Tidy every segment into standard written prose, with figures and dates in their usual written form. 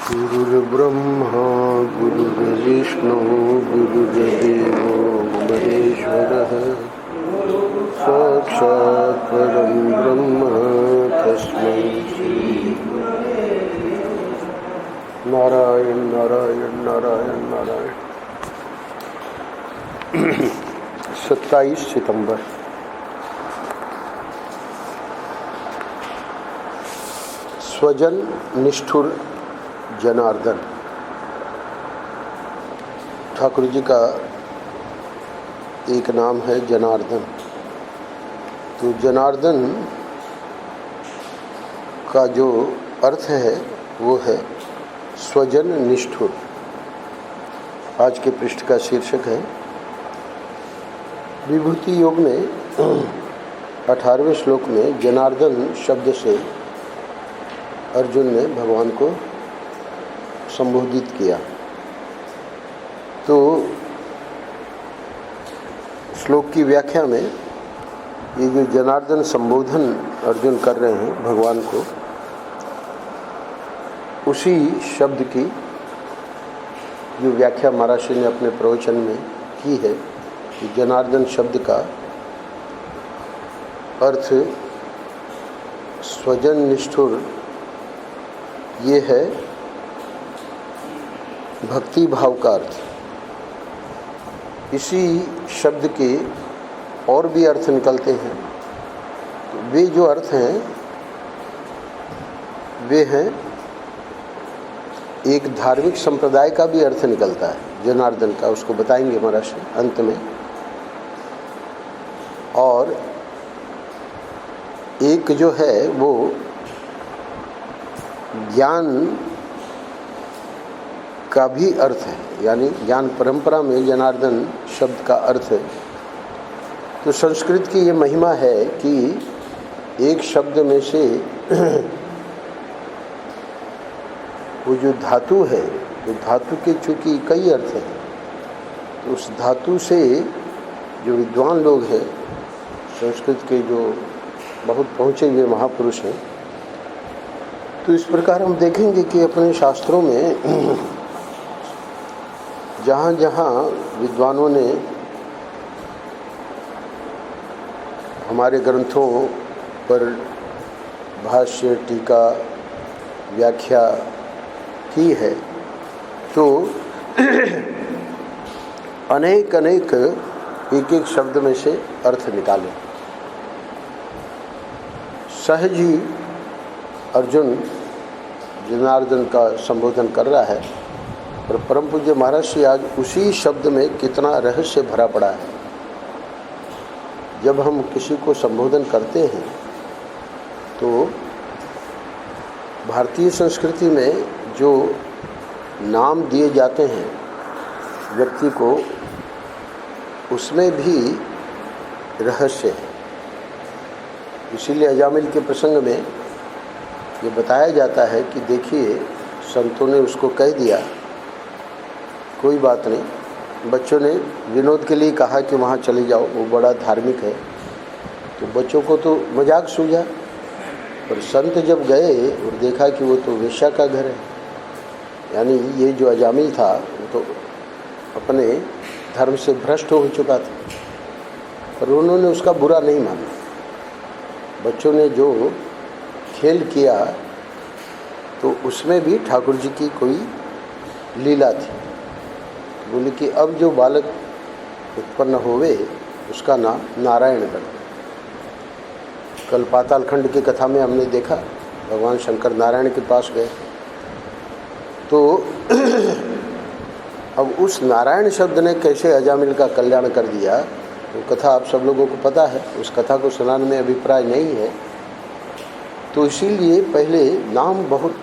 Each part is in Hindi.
गुरुर्ब्रह्मा गुरुर्विष्णु गुरुर्देवो महेश्वरः साक्षात् परं ब्रह्म तस्मै श्री नारायण नारायण नारायण नारायण। 27 सितंबर। स्वजन निष्ठुर जनार्दन। ठाकुर जी का एक नाम है जनार्दन। तो जनार्दन का जो अर्थ है वो है स्वजन निष्ठुर। आज के पृष्ठ का शीर्षक है। विभूति योग में 18वें श्लोक में जनार्दन शब्द से अर्जुन ने भगवान को संबोधित किया। तो श्लोक की व्याख्या में ये जो जनार्दन संबोधन अर्जुन कर रहे हैं भगवान को, उसी शब्द की जो व्याख्या महाराज ने अपने प्रवचन में की है कि जनार्दन शब्द का अर्थ स्वजन निष्ठुर ये है भक्ति भाव का अर्थ। इसी शब्द के और भी अर्थ निकलते हैं। तो वे जो अर्थ हैं वे हैं, एक धार्मिक संप्रदाय का भी अर्थ निकलता है जनार्दन का, उसको बताएंगे महाराज अंत में। और एक जो है वो ज्ञान का भी अर्थ है, यानी ज्ञान परंपरा में जनार्दन शब्द का अर्थ है। तो संस्कृत की ये महिमा है कि एक शब्द में से वो जो धातु है, तो धातु के चूंकि कई अर्थ हैं, तो उस धातु से जो विद्वान लोग हैं संस्कृत के, जो बहुत पहुँचे हुए महापुरुष हैं, तो इस प्रकार हम देखेंगे कि अपने शास्त्रों में जहाँ जहाँ विद्वानों ने हमारे ग्रंथों पर भाष्य टीका व्याख्या की है, तो अनेक अनेक एक एक शब्द में से अर्थ निकाले। सहज ही अर्जुन जनार्दन का संबोधन कर रहा है, और परम पूज्य महाराज जी आज उसी शब्द में कितना रहस्य भरा पड़ा है। जब हम किसी को संबोधन करते हैं तो भारतीय संस्कृति में जो नाम दिए जाते हैं व्यक्ति को, उसमें भी रहस्य है। इसीलिए अजामिल के प्रसंग में ये बताया जाता है कि देखिए, संतों ने उसको कह दिया कोई बात नहीं, बच्चों ने विनोद के लिए कहा कि वहाँ चले जाओ, वो बड़ा धार्मिक है, तो बच्चों को तो मजाक सूझा। पर संत जब गए और देखा कि वो तो वेश्या का घर है, यानी ये जो अजामिल था वो तो अपने धर्म से भ्रष्ट हो चुका था, पर उन्होंने उसका बुरा नहीं माना। बच्चों ने जो खेल किया तो उसमें भी ठाकुर जी की कोई लीला थी। बोले कि अब जो बालक उत्पन्न होवे उसका नाम नारायण कर दो। कल पाताल खंड की कथा में हमने देखा भगवान शंकर नारायण के पास गए, तो अब उस नारायण शब्द ने कैसे अजामिल का कल्याण कर दिया, वो कथा आप सब लोगों को पता है। उस कथा को सुनाने में अभिप्राय नहीं है। तो इसीलिए पहले नाम बहुत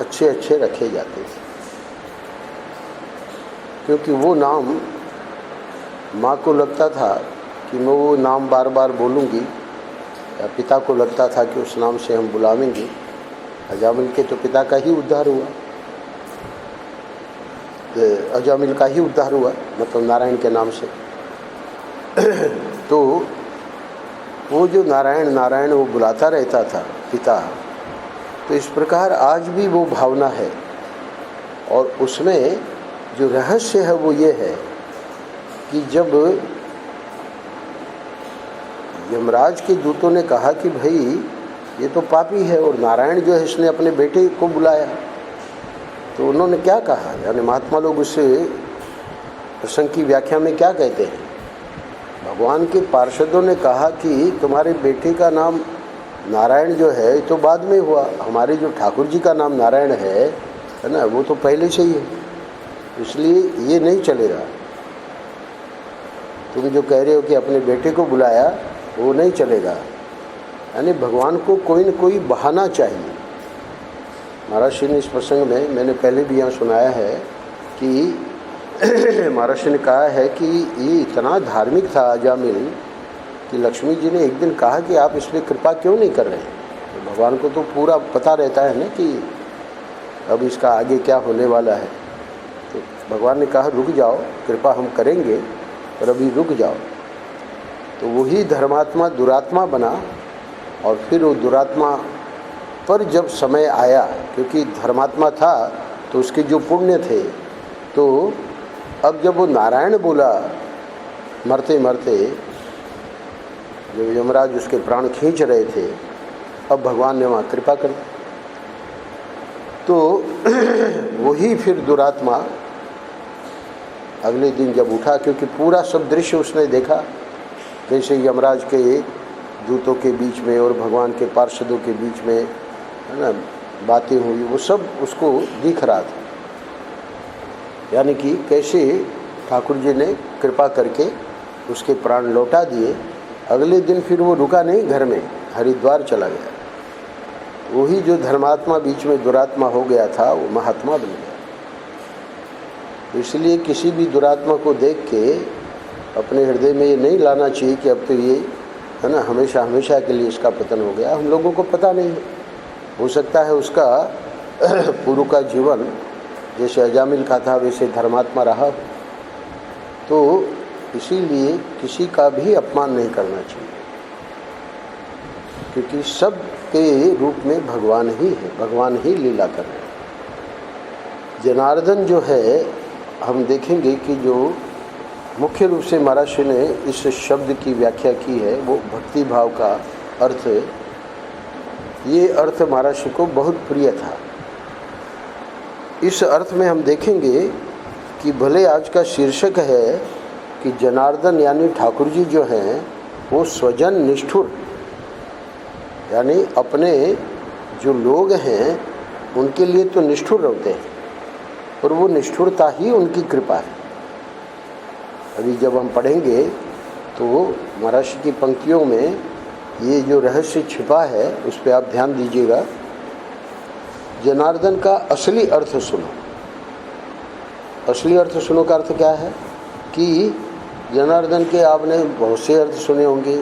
अच्छे अच्छे रखे जाते थे, क्योंकि वो नाम माँ को लगता था कि मैं वो नाम बार बार बोलूँगी, या पिता को लगता था कि उस नाम से हम बुलावेंगे। अजामिल के तो पिता का ही उद्धार हुआ, अजामिल का ही उद्धार हुआ, मतलब नारायण के नाम से। तो वो जो नारायण नारायण वो बुलाता रहता था पिता, तो इस प्रकार आज भी वो भावना है और उसमें जो रहस्य है वो ये है कि जब यमराज के दूतों ने कहा कि भाई ये तो पापी है और नारायण जो है इसने अपने बेटे को बुलाया, तो उन्होंने क्या कहा, यानी महात्मा लोग उस प्रसंग की व्याख्या में क्या कहते हैं, भगवान के पार्षदों ने कहा कि तुम्हारे बेटे का नाम नारायण जो है तो बाद में हुआ, हमारे जो ठाकुर जी का नाम नारायण है ना, वो तो पहले से ही है, इसलिए ये नहीं चलेगा। तुम जो कह रहे हो कि अपने बेटे को बुलाया वो नहीं चलेगा, यानी भगवान को कोई न कोई बहाना चाहिए। महाराज श्री ने इस प्रसंग में, मैंने पहले भी यहाँ सुनाया है कि महाराज श्री ने कहा है कि ये इतना धार्मिक था अजामिल कि लक्ष्मी जी ने एक दिन कहा कि आप इस पर कृपा क्यों नहीं कर रहे हैं। तो भगवान को तो पूरा पता रहता है ना कि अब इसका आगे क्या होने वाला है, तो भगवान ने कहा रुक जाओ, कृपा हम करेंगे पर अभी रुक जाओ। तो वही धर्मात्मा दुरात्मा बना और फिर वो दुरात्मा पर जब समय आया, क्योंकि धर्मात्मा था तो उसके जो पुण्य थे, तो अब जब वो नारायण बोला मरते मरते, जब यमराज उसके प्राण खींच रहे थे, अब भगवान ने वहाँ कृपा कर दी। तो वही फिर दुरात्मा अगले दिन जब उठा, क्योंकि पूरा सब दृश्य उसने देखा, जैसे यमराज के दूतों के बीच में और भगवान के पार्षदों के बीच में है ना बातें हुई, वो सब उसको दिख रहा था, यानी कि कैसे ठाकुर जी ने कृपा करके उसके प्राण लौटा दिए। अगले दिन फिर वो रुका नहीं घर में, हरिद्वार चला गया। वही जो धर्मात्मा बीच में दुरात्मा हो गया था वो महात्मा बन गया। इसलिए किसी भी दुरात्मा को देख के अपने हृदय में ये नहीं लाना चाहिए कि अब तो ये है ना हमेशा हमेशा के लिए इसका पतन हो गया। हम लोगों को पता नहीं है, हो सकता है उसका पूर्व का जीवन जैसे अजामिल का था वैसे धर्मात्मा रहा। तो इसीलिए किसी का भी अपमान नहीं करना चाहिए, क्योंकि सब के रूप में भगवान ही है, भगवान ही लीला कर रहे हैं। जनार्दन जो है, हम देखेंगे कि जो मुख्य रूप से महाराज श्री ने इस शब्द की व्याख्या की है वो भक्ति भाव का अर्थ, ये अर्थ महाराज श्री को बहुत प्रिय था। इस अर्थ में हम देखेंगे कि भले आज का शीर्षक है कि जनार्दन यानी ठाकुर जी जो हैं वो स्वजन निष्ठुर, यानी अपने जो लोग हैं उनके लिए तो निष्ठुर रहते हैं, और वो निष्ठुरता ही उनकी कृपा है। अभी जब हम पढ़ेंगे तो महाराज की पंक्तियों में ये जो रहस्य छिपा है उस पर आप ध्यान दीजिएगा। जनार्दन का असली अर्थ सुनो। असली अर्थ सुनो का अर्थ क्या है कि जनार्दन के आपने बहुत से अर्थ सुने होंगे,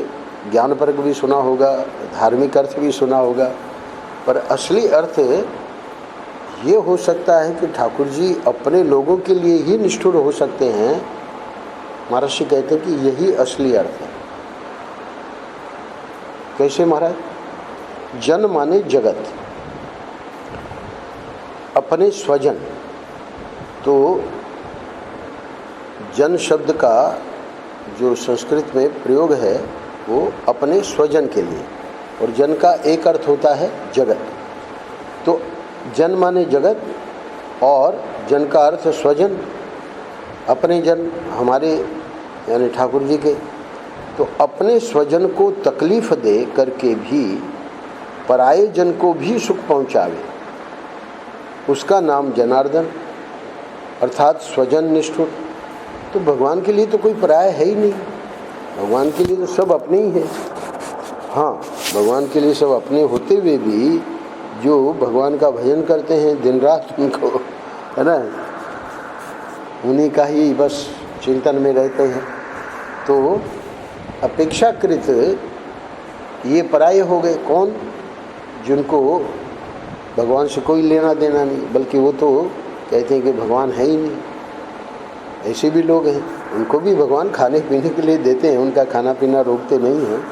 ज्ञानपरक भी सुना होगा, धार्मिक अर्थ भी सुना होगा, पर असली अर्थ ये हो सकता है कि ठाकुर जी अपने लोगों के लिए ही निष्ठुर हो सकते हैं। महाराज जी कहते हैं कि यही असली अर्थ है। कैसे महाराज? जन माने जगत, अपने स्वजन। तो जन शब्द का जो संस्कृत में प्रयोग है वो अपने स्वजन के लिए, और जन का एक अर्थ होता है जगत। तो जन माने जगत और जन का अर्थ स्वजन, अपने जन हमारे यानी ठाकुर जी के। तो अपने स्वजन को तकलीफ दे करके भी पराये जन को भी सुख पहुँचावे, उसका नाम जनार्दन अर्थात स्वजन निष्ठुर। तो भगवान के लिए तो कोई पराया है ही नहीं, भगवान के लिए तो सब अपने ही है। हाँ, भगवान के लिए सब अपने होते हुए भी जो भगवान का भजन करते हैं दिन रात, उनको है ना उन्हीं का ही बस चिंतन में रहते हैं, तो अपेक्षाकृत ये पराये हो गए। कौन? जिनको भगवान से कोई लेना देना नहीं, बल्कि वो तो कहते हैं कि भगवान है ही नहीं। ऐसे भी लोग हैं, उनको भी भगवान खाने पीने के लिए देते हैं, उनका खाना पीना रोकते नहीं हैं।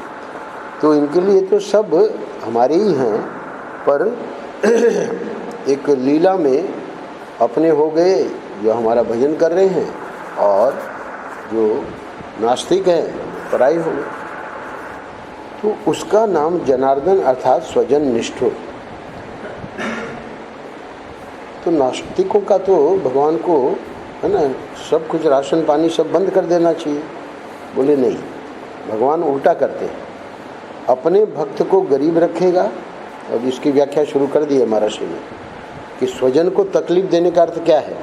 तो इनके लिए तो सब हमारे ही हैं, पर एक लीला में अपने हो गए जो हमारा भजन कर रहे हैं, और जो नास्तिक हैं पराई हो गए। तो उसका नाम जनार्दन अर्थात स्वजन निष्ठुर। तो नास्तिकों का तो भगवान को है ना सब कुछ राशन पानी सब बंद कर देना चाहिए। बोले नहीं, भगवान उल्टा करते हैं, अपने भक्त को गरीब रखेगा। अब इसकी व्याख्या शुरू कर दी है महर्षि ने कि स्वजन को तकलीफ देने का अर्थ क्या है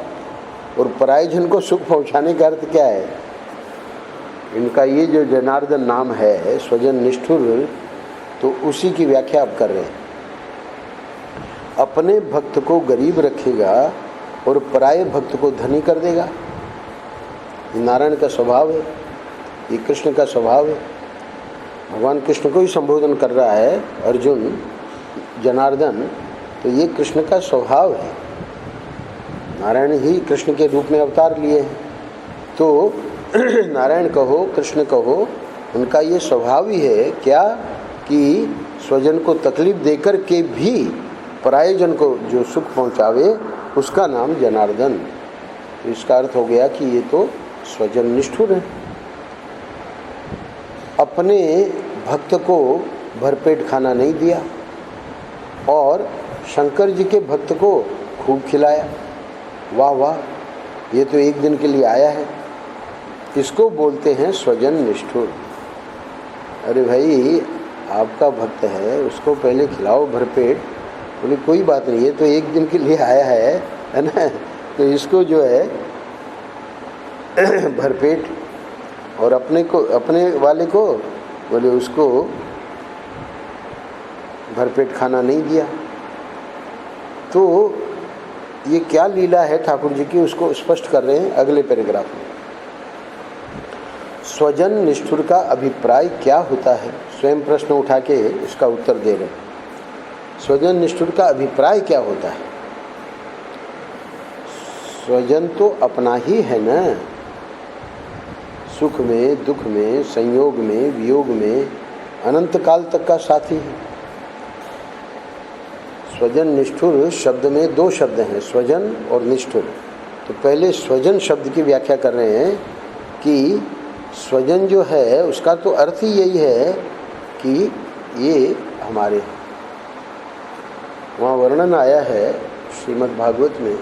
और पराय जन को सुख पहुंचाने का अर्थ क्या है। इनका ये जो जनार्दन नाम है स्वजन निष्ठुर, तो उसी की व्याख्या आप कर रहे हैं। अपने भक्त को गरीब रखेगा और पराये भक्त को धनी कर देगा। ये नारायण का स्वभाव है, ये कृष्ण का स्वभाव है। भगवान कृष्ण को ही संबोधन कर रहा है अर्जुन जनार्दन, तो ये कृष्ण का स्वभाव है। नारायण ही कृष्ण के रूप में अवतार लिए हैं, तो नारायण कहो कृष्ण कहो, उनका ये स्वभाव ही है क्या कि स्वजन को तकलीफ देकर के भी परायजन को जो सुख पहुंचावे, उसका नाम जनार्दन। तो इसका अर्थ हो गया कि ये तो स्वजन निष्ठुर है। अपने भक्त को भरपेट खाना नहीं दिया और शंकर जी के भक्त को खूब खिलाया। वाह वाह, ये तो एक दिन के लिए आया है, इसको बोलते हैं स्वजन निष्ठुर। अरे भाई, आपका भक्त है, उसको पहले खिलाओ भरपेट। बोले कोई बात नहीं, ये तो एक दिन के लिए आया है ना, तो इसको जो है भरपेट, और अपने को, अपने वाले को बोले उसको भरपेट खाना नहीं दिया। तो ये क्या लीला है ठाकुर जी की, उसको स्पष्ट कर रहे हैं अगले पैराग्राफ में। स्वजन निष्ठुर का अभिप्राय क्या होता है, स्वयं प्रश्न उठा के इसका उत्तर दे रहे हैं। स्वजन निष्ठुर का अभिप्राय क्या होता है? स्वजन तो अपना ही है ना, सुख में दुख में संयोग में वियोग में अनंत काल तक का साथी है। स्वजन निष्ठुर शब्द में दो शब्द हैं, स्वजन और निष्ठुर। तो पहले स्वजन शब्द की व्याख्या कर रहे हैं कि स्वजन जो है उसका तो अर्थ ही यही है कि ये हमारे, वहाँ वर्णन आया है श्रीमद् भागवत में,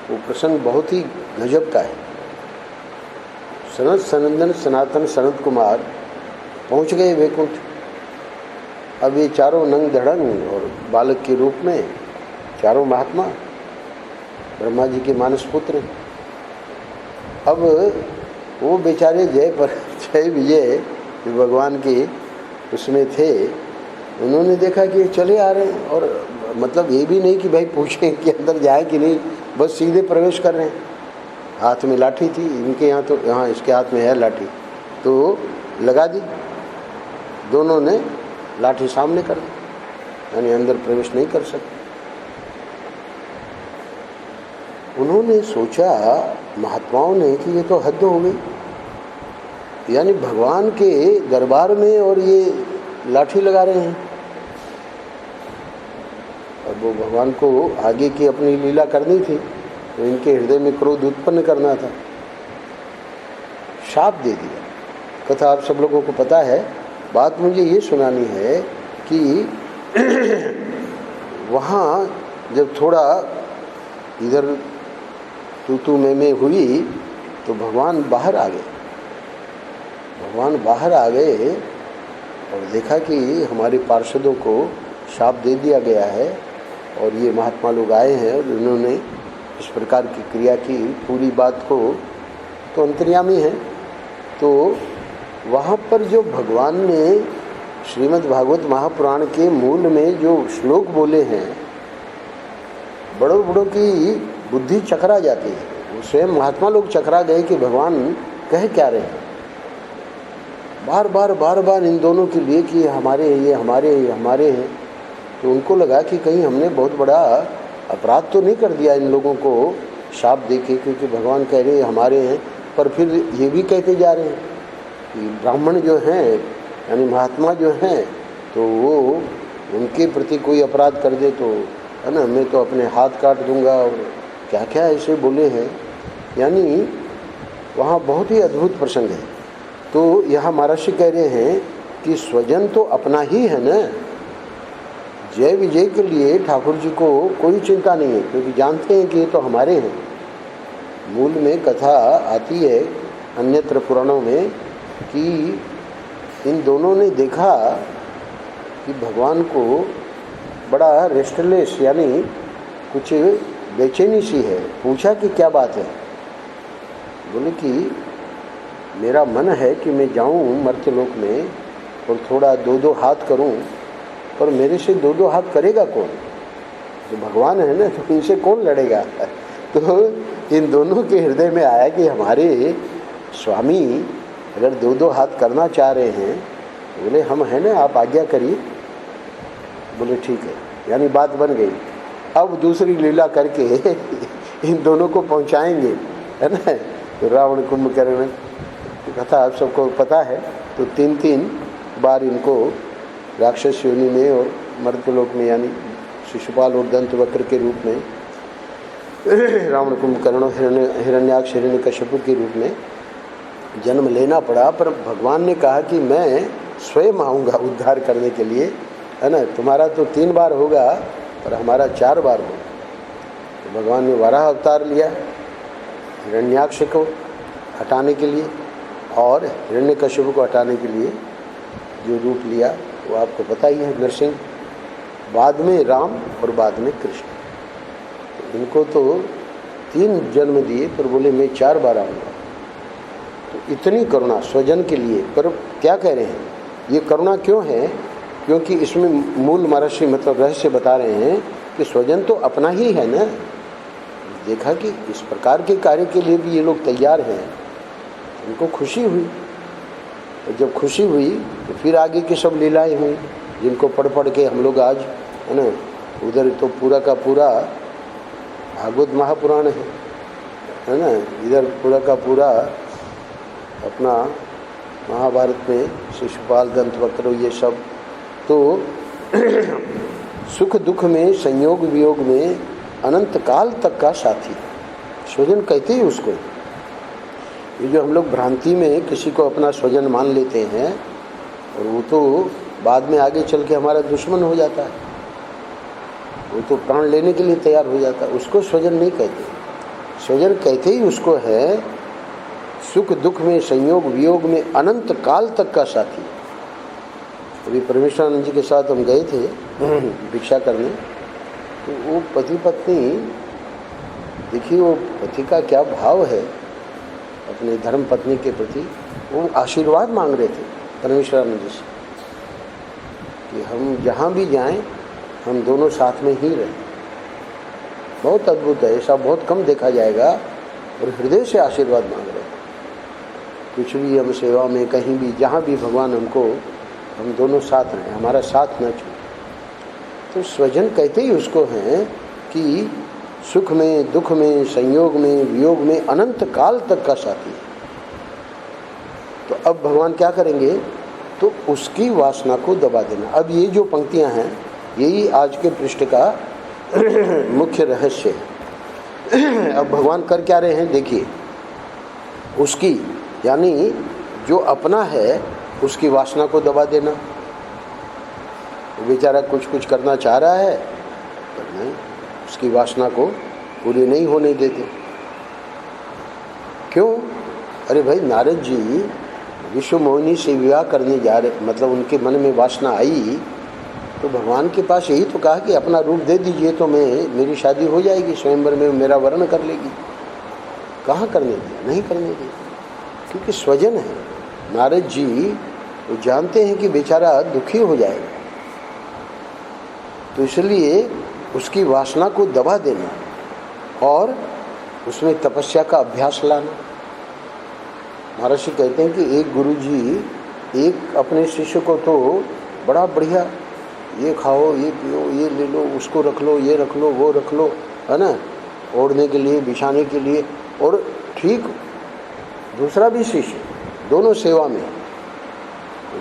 वो प्रसंग बहुत ही गजब का है। सनत सनंदन सनातन सनत कुमार पहुँच गए वैकुंठ। अब ये चारों नंग धड़ंग और बालक के रूप में चारों महात्मा ब्रह्मा जी के मानस पुत्र। अब वो बेचारे जय विजय भगवान के उसमें थे, उन्होंने देखा कि चले आ रहे हैं, और मतलब ये भी नहीं कि भाई पूछें कि अंदर जाए कि नहीं, बस सीधे प्रवेश कर रहे हैं। हाथ में लाठी थी इनके यहाँ, तो यहाँ इसके हाथ में है लाठी, तो लगा दी, दोनों ने लाठी सामने कर दी, यानी अंदर प्रवेश नहीं कर सकते। उन्होंने सोचा महात्माओं ने कि ये तो हद हो गई, यानी भगवान के दरबार में और ये लाठी लगा रहे हैं। अब वो भगवान को आगे की अपनी लीला करनी थी, तो इनके हृदय में क्रोध उत्पन्न करना था, शाप दे दिया। कथा आप सब लोगों को पता है। बात मुझे ये सुनानी है कि वहाँ जब थोड़ा इधर तू में हुई तो भगवान बाहर आ गए। भगवान बाहर आ गए और देखा कि हमारे पार्षदों को शाप दे दिया गया है और ये महात्मा लोग आए हैं और उन्होंने इस प्रकार की क्रिया की। पूरी बात को तो अंतर्यामी है। तो वहाँ पर जो भगवान ने श्रीमद् भागवत महापुराण के मूल में जो श्लोक बोले हैं, बड़ों बड़ों की बुद्धि चकरा जाती है। स्वयं महात्मा लोग चकरा गए कि भगवान कह क्या रहे हैं। बार बार इन दोनों के लिए कि हमारे ये हमारे ये हमारे हैं। तो उनको लगा कि कहीं हमने बहुत बड़ा अपराध तो नहीं कर दिया इन लोगों को शाप देके, क्योंकि भगवान कह रहे हैं हमारे हैं, पर फिर ये भी कहते जा रहे हैं कि ब्राह्मण जो हैं यानी महात्मा जो हैं, तो वो उनके प्रति कोई अपराध कर दे तो है ना, मैं तो अपने हाथ काट दूंगा और क्या क्या ऐसे बोले हैं, यानी वहाँ बहुत ही अद्भुत प्रसंग है। तो यहाँ महर्षि कह रहे हैं कि स्वजन तो अपना ही है न। जय विजय के लिए ठाकुर जी को कोई चिंता नहीं है, क्योंकि जानते हैं कि ये तो हमारे हैं। मूल में कथा आती है अन्यत्र पुराणों में कि इन दोनों ने देखा कि भगवान को बड़ा रेस्टलेस, यानी कुछ बेचैनी सी है। पूछा कि क्या बात है? बोले कि मेरा मन है कि मैं जाऊं मर्त्यलोक में और थोड़ा 2-2 हाथ करूं, पर मेरे से 2-2 हाथ करेगा कौन? जो भगवान है ना, तो इनसे कौन लड़ेगा? तो इन दोनों के हृदय में आया कि हमारे स्वामी अगर 2-2 हाथ करना चाह रहे हैं, बोले हम हैं ना, आप आज्ञा करिए। बोले ठीक है, यानी बात बन गई। अब दूसरी लीला करके इन दोनों को पहुंचाएंगे, है ना। तो रावण कुंभकर्ण कथा आप सबको पता है। तो 3-3 बार इनको राक्षस योनि में और मर्त्यलोक में, यानी शिशुपाल और दंतवक्र के रूप में, रावण कुंभकर्ण और हिरण्याक्ष हिरण्यकश्यप के रूप में जन्म लेना पड़ा। पर भगवान ने कहा कि मैं स्वयं आऊँगा उद्धार करने के लिए, है ना। तुम्हारा तो 3 बार होगा, पर हमारा 4 बार होगा। तो भगवान ने वराह अवतार लिया हिरण्याक्ष को हटाने के लिए, और हिरण्यकश्यप को हटाने के लिए जो रूप लिया वो आपको पता ही है, नरसिंह। बाद में राम और बाद में कृष्ण। इनको तो 3 जन्म दिए, पर बोले मैं 4 बार आऊँगा। तो इतनी करुणा स्वजन के लिए। पर क्या कह रहे हैं, ये करुणा क्यों है? क्योंकि इसमें मूल महर्षि मतलब रहस्य बता रहे हैं कि स्वजन तो अपना ही है ना। देखा कि इस प्रकार के कार्य के लिए भी ये लोग तैयार हैं, उनको खुशी हुई। और जब खुशी हुई तो फिर आगे की सब लीलाएं हुई, जिनको पढ़ पढ़ के हम लोग आज, है ना, उधर तो पूरा का पूरा भागवत महापुराण है ना, इधर पूरा का पूरा अपना महाभारत में शिशुपाल दंतवक्र ये सब। तो सुख दुख में, संयोग वियोग में अनंत काल तक का साथी स्वजन कहते ही उसको। ये जो हम लोग भ्रांति में किसी को अपना स्वजन मान लेते हैं, और वो तो बाद में आगे चल के हमारा दुश्मन हो जाता है, वो तो प्राण लेने के लिए तैयार हो जाता है, उसको स्वजन नहीं कहते। स्वजन कहते ही उसको है सुख दुख में, संयोग वियोग में अनंत काल तक का साथी। अभी परमेश्वरानंद जी के साथ हम गए थे भिक्षा करने, तो वो पति पत्नी, देखिए वो पति का क्या भाव है अपने धर्म पत्नी के प्रति। वो आशीर्वाद मांग रहे थे परमेश्वरानंद जी से कि हम जहाँ भी जाएं हम दोनों साथ में ही रहें। बहुत अद्भुत है, ऐसा बहुत कम देखा जाएगा। और हृदय से आशीर्वाद मांग रहे थे, कुछ भी हम सेवा में कहीं भी जहाँ भी भगवान हमको, हम दोनों साथ रहें, हमारा साथ न छूटे। तो स्वजन कहते ही उसको हैं कि सुख में, दुख में, संयोग में, वियोग में अनंत काल तक का साथी। तो अब भगवान क्या करेंगे? तो उसकी वासना को दबा देना। अब ये जो पंक्तियां हैं यही आज के पृष्ठ का मुख्य रहस्य है। अब भगवान कर क्या रहे हैं देखिए, उसकी यानी जो अपना है उसकी वासना को दबा देना। बेचारा कुछ करना चाह रहा है पर नहीं, उसकी वासना को पूरी नहीं होने देते। क्यों? अरे भाई, नारद जी विश्व मोहिनी से विवाह करने जा रहे, मतलब उनके मन में वासना आई तो भगवान के पास यही तो कहा कि अपना रूप दे दीजिए तो मेरी शादी हो जाएगी, स्वयंवर में मेरा वर्ण कर लेगी। कहाँ करने दिया? नहीं करने दिया, क्योंकि स्वजन है। नारद जी वो जानते हैं कि बेचारा दुखी हो जाएगा, तो इसलिए उसकी वासना को दबा देना और उसमें तपस्या का अभ्यास लाना। महर्षि कहते हैं कि एक गुरुजी एक अपने शिष्य को तो बड़ा बढ़िया, ये खाओ, ये पियो, ये ले लो, उसको रख लो, ये रख लो, वो रख लो, है ना, ओढ़ने के लिए, बिछाने के लिए। और ठीक दूसरा भी शिष्य, दोनों सेवा में,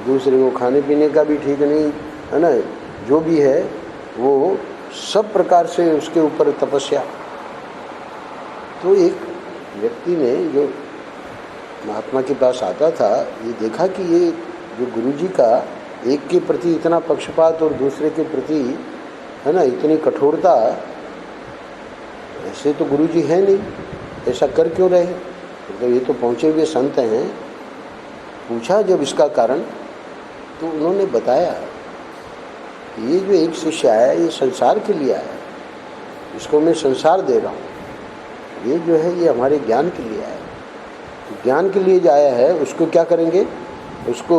दूसरे को खाने पीने का भी ठीक नहीं, है ना, जो भी है वो सब प्रकार से उसके ऊपर तपस्या। तो एक व्यक्ति ने जो महात्मा के पास आता था, ये देखा कि ये जो गुरुजी का एक के प्रति इतना पक्षपात और दूसरे के प्रति है ना इतनी कठोरता, ऐसे तो गुरुजी है नहीं, ऐसा कर क्यों रहे? तो ये तो पहुँचे हुए संत हैं। पूछा जब इसका कारण, तो उन्होंने बताया ये जो एक शिष्य आया ये संसार के लिए आया, इसको मैं संसार दे रहा हूँ, ये जो है ये हमारे ज्ञान के लिए आया है। ज्ञान के लिए जो आया है उसको क्या करेंगे, उसको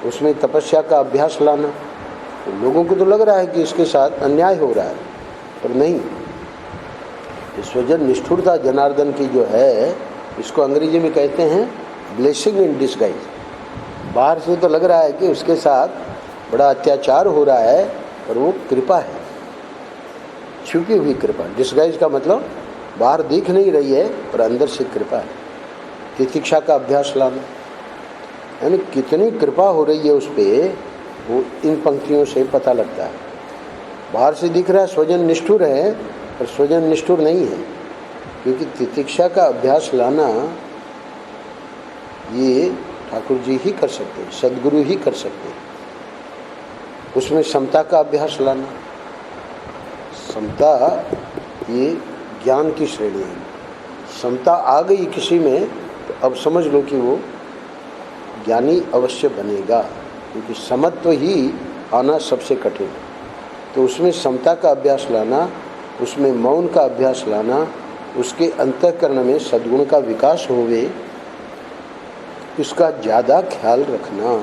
उसमें तपस्या का अभ्यास लाना। तो लोगों को तो लग रहा है कि इसके साथ अन्याय हो रहा है, पर नहीं। स्वजन निष्ठुरता जनार्दन की जो है, इसको अंग्रेजी में कहते हैं ब्लेसिंग इन डिस्गाइज। बाहर से तो लग रहा है कि उसके साथ बड़ा अत्याचार हो रहा है, पर वो कृपा है, छुपी हुई कृपा। डिस्गाइज का मतलब बाहर दिख नहीं रही है पर अंदर से कृपा है। तितिक्षा का अभ्यास लाना, यानी कितनी कृपा हो रही है उस पर, वो इन पंक्तियों से पता लगता है। बाहर से दिख रहा है स्वजन निष्ठुर है, पर स्वजन निष्ठुर नहीं है, क्योंकि तितिक्षा का अभ्यास लाना ये ठाकुर जी ही कर सकते हैं, सदगुरु ही कर सकते हैं। उसमें समता का अभ्यास लाना, समता ये ज्ञान की श्रेणी है। समता आ गई किसी में तो अब समझ लो कि वो ज्ञानी अवश्य बनेगा, क्योंकि समत्व ही आना सबसे कठिन है। तो उसमें समता का अभ्यास लाना, उसमें मौन का अभ्यास लाना, उसके अंतःकरण में सद्गुण का विकास होवे, इसका ज़्यादा ख्याल रखना।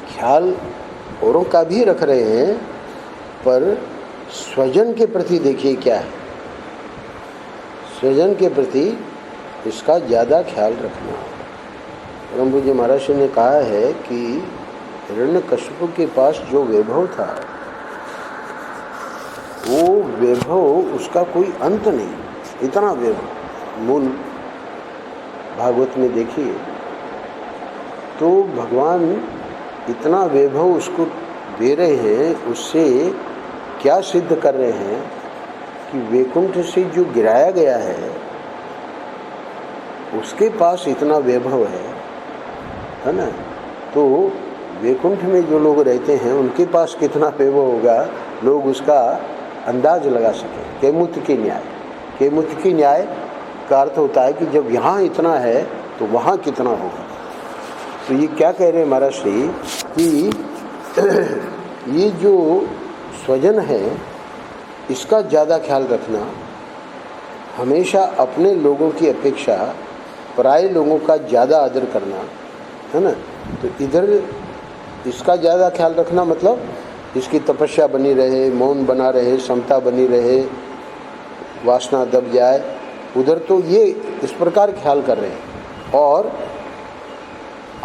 ख्याल औरों का भी रख रहे हैं, पर स्वजन के प्रति देखिए क्या है, स्वजन के प्रति इसका ज़्यादा ख्याल रखना। परम पूज्य महाराज ने कहा है कि हिरण्यकश्यप के पास जो वैभव था, वो वैभव उसका कोई अंत नहीं, इतना वैभव। मूल भागवत में देखिए तो भगवान इतना वैभव उसको दे रहे हैं, उससे क्या सिद्ध कर रहे हैं कि वैकुंठ से जो गिराया गया है उसके पास इतना वैभव है ना। तो वैकुंठ में जो लोग रहते हैं उनके पास कितना वैभव होगा, लोग उसका अंदाज लगा सकें। कैमुतिकी न्याय, कैमुतिकी न्याय का अर्थ होता है कि जब यहाँ इतना है तो वहाँ कितना होगा। तो ये क्या कह रहे हैं महाराज श्री कि ये जो स्वजन है इसका ज़्यादा ख्याल रखना, हमेशा अपने लोगों की अपेक्षा पराये लोगों का ज़्यादा आदर करना, है ना। तो इधर इसका ज़्यादा ख्याल रखना मतलब इसकी तपस्या बनी रहे, मौन बना रहे, समता बनी रहे, वासना दब जाए। उधर तो ये इस प्रकार ख्याल कर रहे हैं, और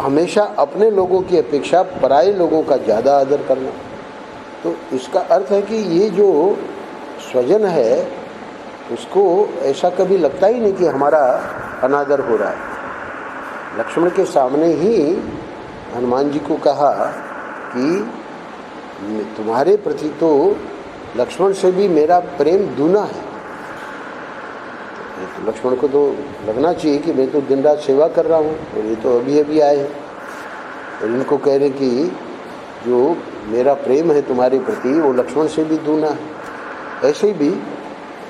हमेशा अपने लोगों की अपेक्षा पराये लोगों का ज़्यादा आदर करना। तो इसका अर्थ है कि ये जो स्वजन है उसको ऐसा कभी लगता ही नहीं कि हमारा अनादर हो रहा है। लक्ष्मण के सामने ही हनुमान जी को कहा कि तुम्हारे प्रति तो लक्ष्मण से भी मेरा प्रेम दूना है। तो लक्ष्मण को तो लगना चाहिए कि मैं तो दिन रात सेवा कर रहा हूँ, और ये तो अभी अभी आए हैं और इनको कह रहे कि जो मेरा प्रेम है तुम्हारे प्रति वो लक्ष्मण से भी दूना है। ऐसे ही भी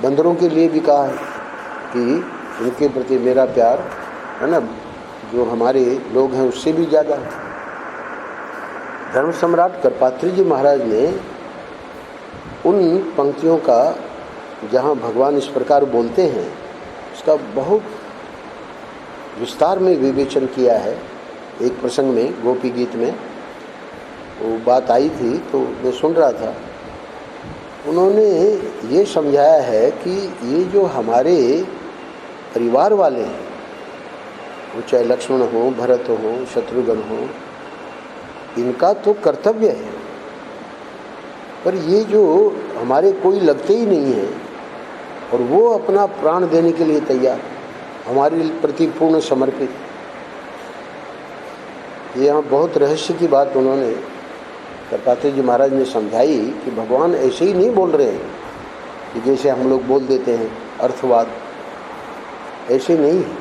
बंदरों के लिए भी कहा है कि उनके प्रति मेरा प्यार है ना, जो हमारे लोग हैं उससे भी ज़्यादा है। धर्म सम्राट करपात्री जी महाराज ने उन पंक्तियों का जहाँ भगवान इस प्रकार बोलते हैं उसका बहुत विस्तार में विवेचन किया है। एक प्रसंग में गोपी गीत में वो बात आई थी तो मैं सुन रहा था। उन्होंने ये समझाया है कि ये जो हमारे परिवार वाले हैं, वो चाहे लक्ष्मण हो, भरत हो, शत्रुघ्न हो, इनका तो कर्तव्य है, पर ये जो हमारे कोई लगते ही नहीं है और वो अपना प्राण देने के लिए तैयार, हमारे प्रति पूर्ण समर्पित। ये यहाँ बहुत रहस्य की बात उन्होंने करपात्री जी महाराज ने समझाई कि भगवान ऐसे ही नहीं बोल रहे हैं कि जैसे हम लोग बोल देते हैं अर्थवाद, ऐसे नहीं है।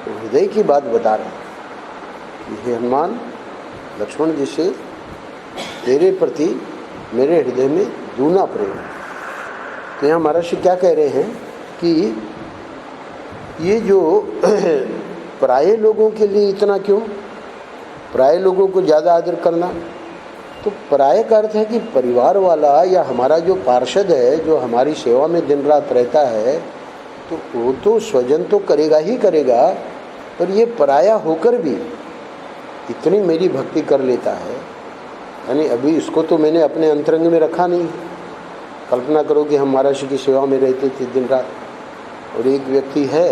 तो हृदय की बात बता रहे हैं कि हे हनुमान, लक्ष्मण जी से तेरे प्रति मेरे हृदय में दूना प्रेम है। तो यहाँ महर्षि क्या कह रहे हैं कि ये जो पराये लोगों के लिए इतना क्यों, पराये लोगों को ज़्यादा आदर करना। तो पराये का अर्थ है कि परिवार वाला या हमारा जो पार्षद है, जो हमारी सेवा में दिन रात रहता है, तो वो तो स्वजन तो करेगा ही करेगा, पर ये पराया होकर भी इतनी मेरी भक्ति कर लेता है। यानी अभी इसको तो मैंने अपने अंतरंग में रखा नहीं। कल्पना करो कि हम महर्षि की सेवा में रहते थे दिन रात, और एक व्यक्ति है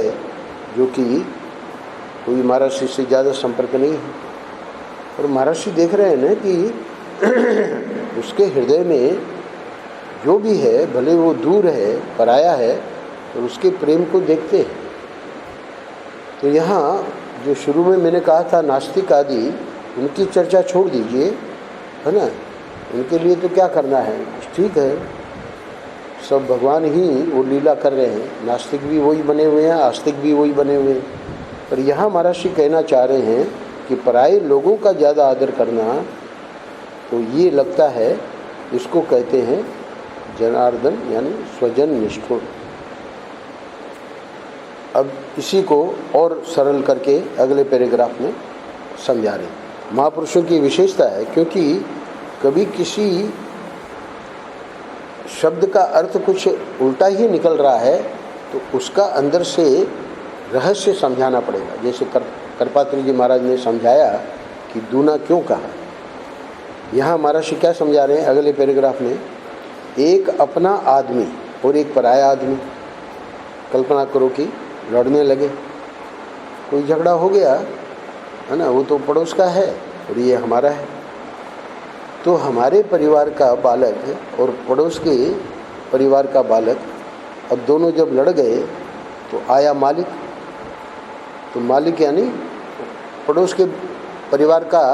जो कि कोई महर्षि से ज़्यादा संपर्क नहीं है, और महर्षि देख रहे हैं ना कि उसके हृदय में जो भी है, भले वो दूर है, पराया है, और उसके प्रेम को देखते हैं। तो यहाँ जो शुरू में मैंने कहा था नास्तिक आदि, उनकी चर्चा छोड़ दीजिए, है ना। उनके लिए तो क्या करना है, ठीक है, सब भगवान ही वो लीला कर रहे हैं। नास्तिक भी वही बने हुए हैं, आस्तिक भी वही बने हुए हैं। पर यहाँ महर्षि कहना चाह रहे हैं कि पराये लोगों का ज़्यादा आदर करना, तो ये लगता है इसको कहते हैं जनार्दन, यानी स्वजन निष्ठुर। अब इसी को और सरल करके अगले पैराग्राफ में समझा रहे हैं। महापुरुषों की विशेषता है, क्योंकि कभी किसी शब्द का अर्थ कुछ उल्टा ही निकल रहा है तो उसका अंदर से रहस्य समझाना पड़ेगा। जैसे करपात्री जी महाराज ने समझाया कि दूना क्यों कहा। यहाँ महर्षि क्या समझा रहे हैं अगले पैराग्राफ में, एक अपना आदमी और एक पराया आदमी। कल्पना करो कि लड़ने लगे, कोई झगड़ा हो गया, है ना, वो तो पड़ोस का है और ये हमारा है। तो हमारे परिवार का बालक और पड़ोस के परिवार का बालक, अब दोनों जब लड़ गए तो आया मालिक। तो मालिक यानी पड़ोस के परिवार का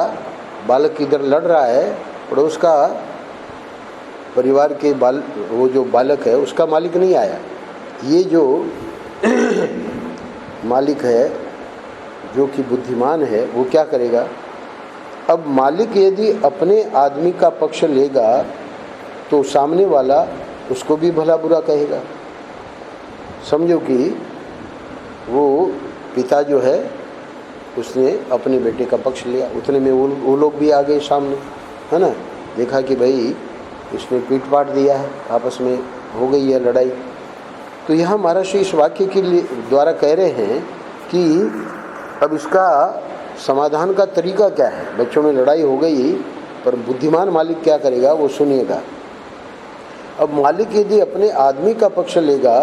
बालक इधर लड़ रहा है, पड़ोस का परिवार के वो जो बालक है उसका मालिक नहीं आया। ये जो मालिक है जो कि बुद्धिमान है, वो क्या करेगा, अब मालिक यदि अपने आदमी का पक्ष लेगा तो सामने वाला उसको भी भला बुरा कहेगा। समझो कि वो पिता जो है उसने अपने बेटे का पक्ष लिया, उतने में वो लोग भी आ गए सामने, है ना। देखा कि भाई इसने पीट पाट दिया है, आपस में हो गई है लड़ाई। तो यहाँ महर्षि इस वाक्य के लिए द्वारा कह रहे हैं कि अब इसका समाधान का तरीका क्या है। बच्चों में लड़ाई हो गई, पर बुद्धिमान मालिक क्या करेगा वो सुनिएगा। अब मालिक यदि अपने आदमी का पक्ष लेगा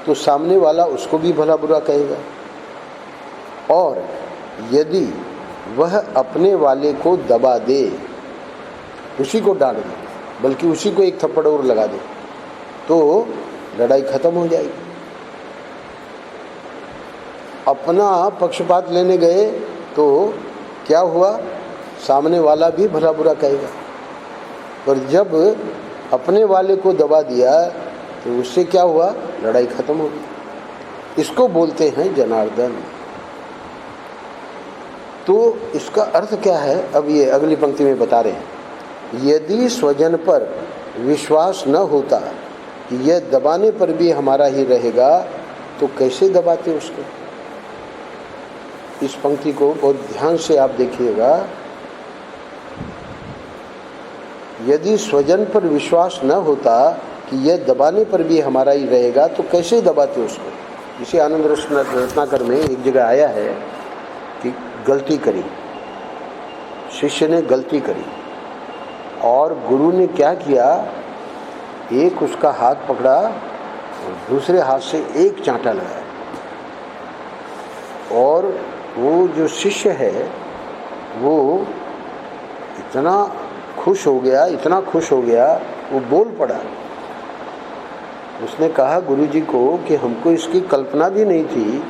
तो सामने वाला उसको भी भला बुरा कहेगा, और यदि वह अपने वाले को दबा दे, उसी को डांट दे, बल्कि उसी को एक थप्पड़ और लगा दे, तो लड़ाई खत्म हो जाएगी। अपना पक्षपात लेने गए तो क्या हुआ, सामने वाला भी भला बुरा कहेगा, पर जब अपने वाले को दबा दिया तो उससे क्या हुआ, लड़ाई खत्म हो गई। इसको बोलते हैं जनार्दन। तो इसका अर्थ क्या है, अब ये अगली पंक्ति में बता रहे हैं। यदि स्वजन पर विश्वास न होता कि यह दबाने पर भी हमारा ही रहेगा, तो कैसे दबाते उसको। इस पंक्ति को बहुत ध्यान से आप देखिएगा। यदि स्वजन पर विश्वास न होता कि यह दबाने पर भी हमारा ही रहेगा, तो कैसे दबाते उसको। इसे आनंद रत्नाकर में एक जगह आया है कि गलती करी, शिष्य ने गलती करी और गुरु ने क्या किया, एक उसका हाथ पकड़ा और दूसरे हाथ से एक चांटा लगाया, और वो जो शिष्य है वो इतना खुश हो गया, इतना खुश हो गया, वो बोल पड़ा। उसने कहा गुरुजी को कि हमको इसकी कल्पना भी नहीं थी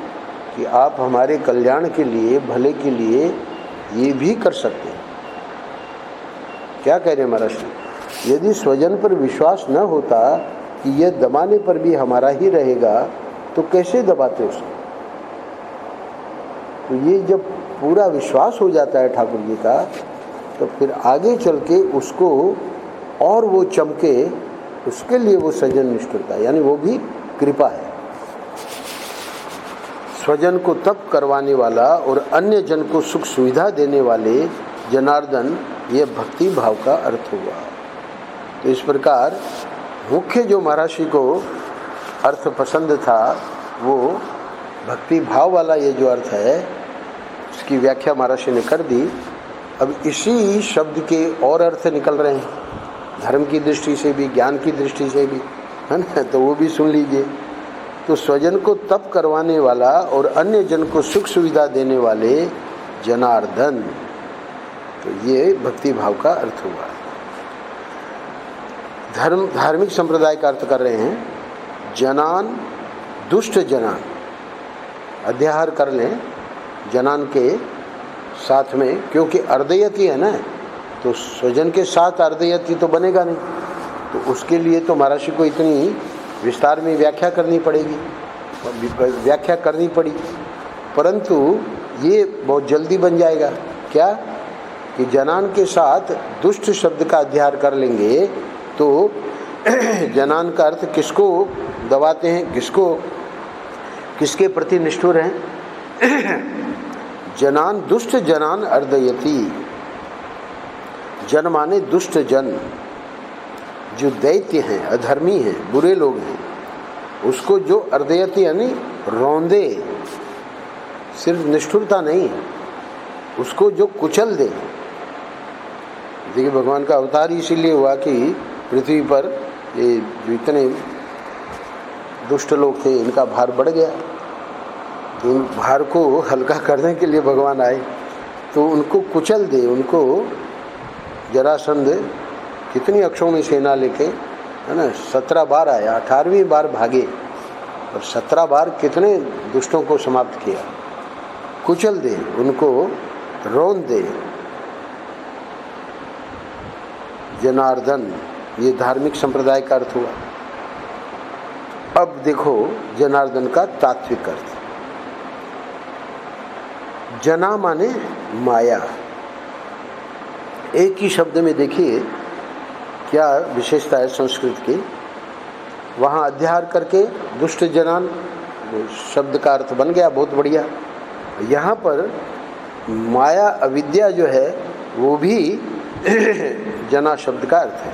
कि आप हमारे कल्याण के लिए, भले के लिए ये भी कर सकते हैं। क्या कह रहे हैं महर्षि, यदि स्वजन पर विश्वास न होता कि यह दबाने पर भी हमारा ही रहेगा, तो कैसे दबाते उसको? तो ये जब पूरा विश्वास हो जाता है ठाकुर जी का, तो फिर आगे चल के उसको और वो चमके, उसके लिए वो सज्जन निष्ठुरता, यानी वो भी कृपा है। स्वजन को तप करवाने वाला और अन्य जन को सुख सुविधा देने वाले जनार्दन, ये भक्ति भाव का अर्थ हुआ। तो इस प्रकार मुख्य जो महर्षि को अर्थ पसंद था, वो भक्ति भाव वाला ये जो अर्थ है, उसकी व्याख्या महर्षि ने कर दी। अब इसी शब्द के और अर्थ निकल रहे हैं, धर्म की दृष्टि से भी, ज्ञान की दृष्टि से भी, है ना, तो वो भी सुन लीजिए। तो स्वजन को तप करवाने वाला और अन्य जन को सुख सुविधा देने वाले जनार्दन, तो ये भक्ति भाव का अर्थ हुआ। धार्मिक संप्रदाय का अर्थ कर रहे हैं, जनान दुष्ट जनान, अध्याहार कर लें जनान के साथ में, क्योंकि अर्धयति है ना, तो स्वजन के साथ अर्धयति तो बनेगा नहीं, तो उसके लिए तो महर्षि को इतनी विस्तार में व्याख्या करनी पड़ेगी, व्याख्या करनी पड़ी। परंतु ये बहुत जल्दी बन जाएगा। क्या कि जनान के साथ दुष्ट शब्द का अध्याहार कर लेंगे तो जनान का अर्थ किसको दबाते हैं, किसके प्रति निष्ठुर हैं। जनान दुष्ट जनान अर्दयति, जन माने दुष्ट जन, जो दैत्य हैं, अधर्मी हैं, बुरे लोग हैं, उसको जो अर्दयति यानी रौंदे, सिर्फ निष्ठुरता नहीं, उसको जो कुचल दे। देखिए भगवान का अवतार इसीलिए हुआ कि पृथ्वी पर ये जो इतने दुष्ट लोग थे, इनका भार बढ़ गया, तो उन भार को हल्का करने के लिए भगवान आए, तो उनको कुचल दे। उनको जरासंध कितनी अक्षौणी सेना लेके, है ना, 17 बार आया, 18वीं बार भागे और 17 बार कितने दुष्टों को समाप्त किया। कुचल दे, उनको रौंद दे। जनार्दन, ये धार्मिक संप्रदाय का अर्थ हुआ। अब देखो जनार्दन का तात्विक अर्थ। जना माने माया। एक ही शब्द में देखिए क्या विशेषता है संस्कृत की। वहाँ अध्याहार करके दुष्ट जनान शब्द का अर्थ बन गया, बहुत बढ़िया। यहाँ पर माया अविद्या जो है वो भी जना शब्द का अर्थ है।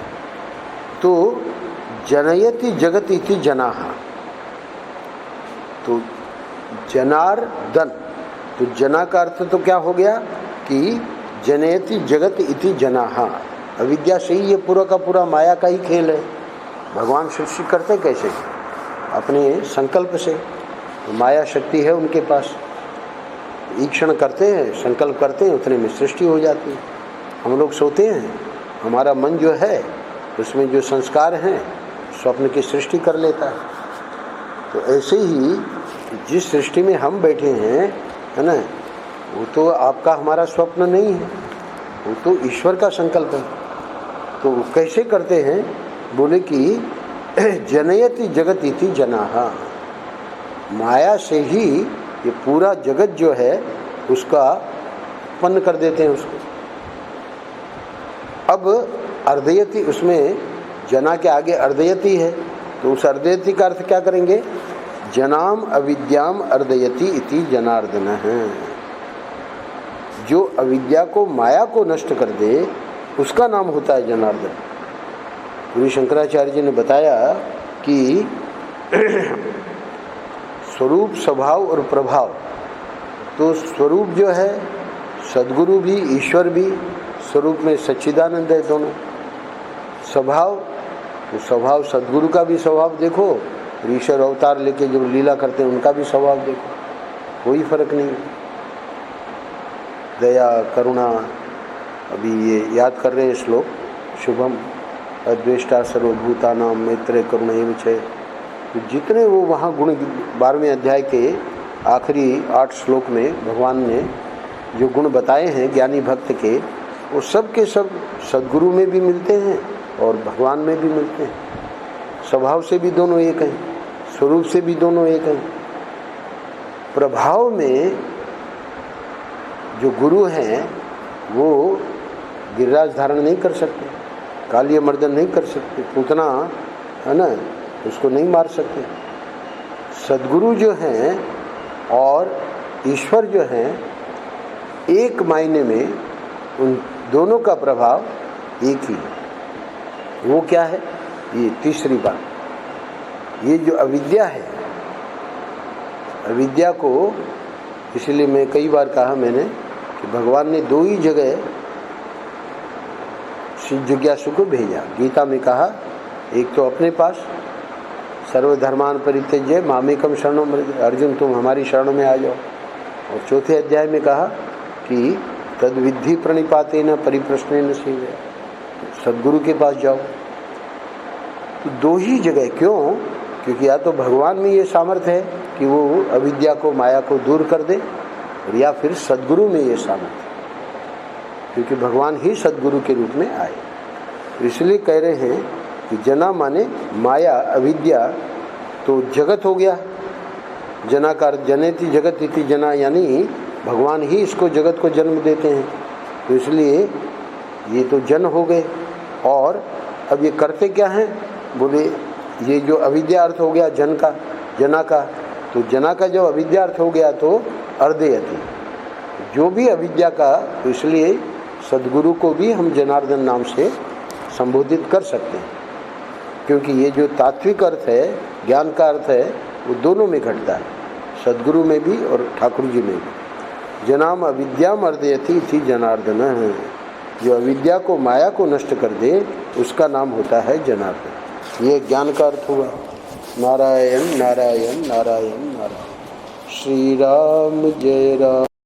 तो जनयति जगत इति जनाः, तो जनार्दन, तो जना का अर्थ तो क्या हो गया कि जनयति जगत इति जनाः। अविद्या से ही ये पूरा का पूरा माया का ही खेल है। भगवान सृष्टि करते कैसे? अपने संकल्प से। तो माया शक्ति है उनके पास, ईक्षण करते हैं, संकल्प करते हैं, उतने में सृष्टि हो जाती है। हम लोग सोते हैं, हमारा मन जो है उसमें जो संस्कार हैं स्वप्न की सृष्टि कर लेता है। तो ऐसे ही जिस सृष्टि में हम बैठे हैं, है ना, वो तो आपका हमारा स्वप्न नहीं है, वो तो ईश्वर का संकल्प है। तो कैसे करते हैं? बोले कि जनयति जगत इति जनाः, माया से ही ये पूरा जगत जो है उसका उत्पन्न कर देते हैं उसको। अब अर्धयति, उसमें जना के आगे अर्धयति है, तो उस अर्धयति का अर्थ क्या करेंगे? जनाम अविद्याम अर्धयति इति जनार्दन है। जो अविद्या को, माया को नष्ट कर दे, उसका नाम होता है जनार्दन। पूरी शंकराचार्य जी ने बताया कि स्वरूप, स्वभाव और प्रभाव। तो स्वरूप जो है सद्गुरु भी, ईश्वर भी, स्वरूप में सच्चिदानंद है दोनों। स्वभाव, तो स्वभाव सद्गुरु का भी स्वभाव देखो, ईश्वर अवतार लेके जो लीला करते हैं उनका भी स्वभाव देखो, कोई फर्क नहीं। दया, करुणा, अभी ये याद कर रहे हैं श्लोक, शुभम अद्वेष्टा सर्वभूतानां मैत्रेय करुणा एव च। तो जितने वो वहाँ गुण 12वें अध्याय के आखिरी 8 श्लोक में भगवान ने जो गुण बताए हैं ज्ञानी भक्त के, वो सब के सब सद्गुरु में भी मिलते हैं और भगवान में भी मिलते हैं। स्वभाव से भी दोनों एक हैं, स्वरूप से भी दोनों एक हैं। प्रभाव में जो गुरु हैं वो गिरिराज धारण नहीं कर सकते, कालिय मर्दन नहीं कर सकते, पूतना है ना उसको नहीं मार सकते। सद्गुरु जो हैं और ईश्वर जो हैं एक मायने में उन दोनों का प्रभाव एक ही है। वो क्या है? ये तीसरी बात, ये जो अविद्या है, अविद्या को, इसलिए मैं कई बार कहा मैंने कि भगवान ने दो ही जगह जिज्ञासु को भेजा। गीता में कहा एक तो अपने पास सर्वधर्मान परित्यज्य मामेकम शरणो व्रज, अर्जुन तुम हमारी शरणों में आ जाओ। और चौथे अध्याय में कहा कि तद विद्धि प्रणिपातेन परिप्रश्नेन सेवया, सद्गुरु के पास जाओ। तो दो ही जगह क्यों? क्योंकि या तो भगवान में ये सामर्थ्य है कि वो अविद्या को, माया को दूर कर दे, और या फिर सद्गुरु में ये सामर्थ्य, क्योंकि भगवान ही सद्गुरु के रूप में आए। तो इसलिए कह रहे हैं कि जना माने माया, अविद्या तो जगत हो गया, जनाकार जनेति जगत इति जना, यानी भगवान ही इसको जगत को जन्म देते हैं। तो इसलिए ये तो जन हो गए। और अब ये करते क्या हैं? बोले ये जो अविद्या अर्थ हो गया जन का, जना का, तो जना का जब अविद्या अर्थ हो गया तो अर्धयति, जो भी अविद्या का, तो इसलिए सद्गुरु को भी हम जनार्दन नाम से संबोधित कर सकते हैं, क्योंकि ये जो तात्विक अर्थ है, ज्ञान का अर्थ है, वो दोनों में घटता है, सद्गुरु में भी और ठाकुर जी में भी। जनाम अविद्याम अर्धयति थी जनार्दन है, जो अविद्या को, माया को नष्ट कर दे उसका नाम होता है जनार्दन। ये ज्ञान का अर्थ हुआ। नारायण नारायण नारायण नारायण। श्री राम जय राम।